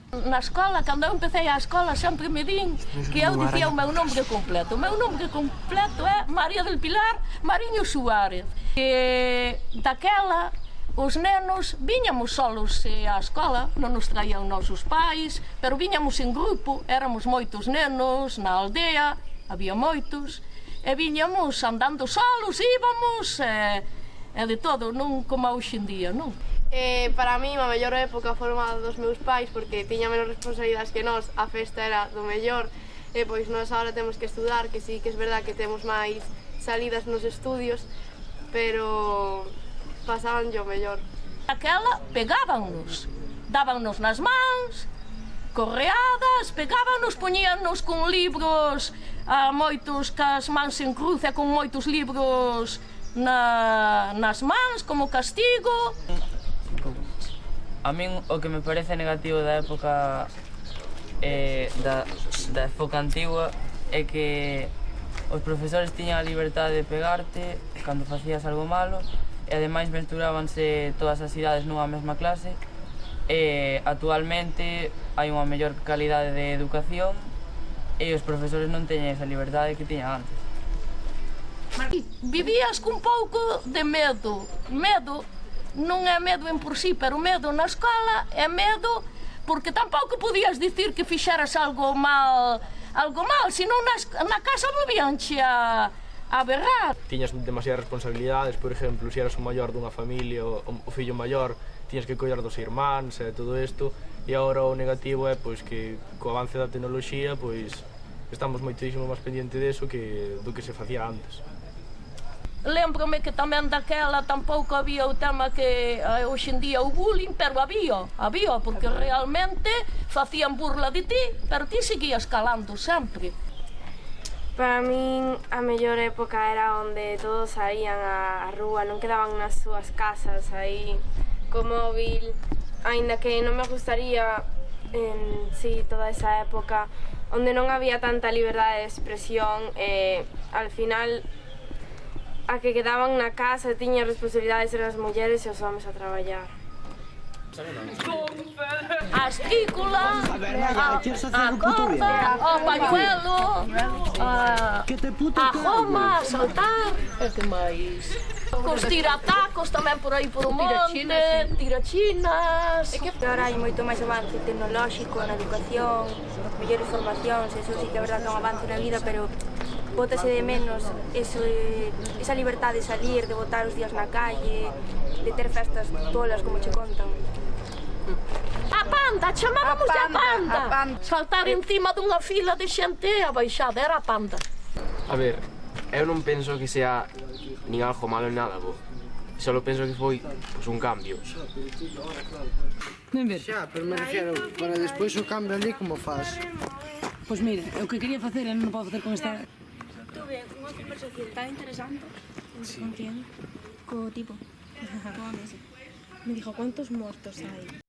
Na escola, cando eu empecé a escola, sempre me din que eu dicía o meu nome completo. O meu nome completo é María del Pilar Mariño Suárez. E daquela, os nenos viñamos solos á escola, non nos traían nosos pais, pero viñamos en grupo, éramos moitos nenos na aldea, había moitos, e viñamos andando solos, íbamos, e de todo, non como hoxe en día, non? Para mí, a mellor época foron a dos meus pais, porque tiña menos responsabilidades que nós, a festa era do mellor, e pois nós agora temos que estudar, que sí que é verdad que temos máis salidas nos estudios, pero pasaban yo mellor. Aquela pegábanos, dábanos nas mans, correadas, pegábanos, poñíanos con libros, moitos cas mans en cruz e con moitos libros nas mans como castigo. A min o que me parece negativo da época da época antigua é que os profesores tiñan a liberdade de pegarte cando facías algo malo e ademais mesturábanse todas as idades nunha mesma clase e actualmente hai unha mellor calidade de educación e os profesores non teñen esa liberdade que tiñan antes. Vivías cun pouco de medo. Medo non é medo en por sí, pero medo na escola é medo porque tampouco podías dicir que fixeras algo mal, senón na casa volvíanche a berrar. Tiñas demasiadas responsabilidades, por exemplo, se eras o maior dunha familia, o fillo maior, tiñas que coidar dos irmáns e todo isto, e agora o negativo é pois que co avance da tecnoloxía pois estamos moitísimo máis pendiente deso do que se facía antes. Lembro-me que tamén daquela tampouco había o tema que hoxe en día o bullying, pero había, porque realmente facían burla de ti, pero ti seguías calando sempre. Para min a mellor época era onde todos saían á rúa, non quedaban nas súas casas aí co móvil, aínda que non me gustaría en sí toda esa época onde non había tanta liberdade de expresión e al final a que quedaban na casa tiñan responsabilidades eran as mulleres e os homens a traballar. A estrícula, a corda, o pañuelo, a goma, a saltar, e que máis? Cos tiratacos tamén por aí por o monte, tirachinas. É que agora hai moito máis avance tecnolóxico na educación, mellores formacións, eso sí que é verdad que é un avance na vida, pero bótase de menos esa libertade de salir, de botar os días na calle, de ter festas tolas como che contan. A panda, chamábamos a panda. Saltar encima dunha fila de xente a baixada, era a panda. A ver, eu non penso que sea nin algo malo nin nada bo. Só penso que foi un cambio. Xa, pero me refiero, para despois o cambio ali como faz? Pois mira, o que quería facer e non podo facer con esta... Tuve unha conversación tan interesante con quen? Co tipo, coa mesa. Me dijo, ¿cuántos muertos hay?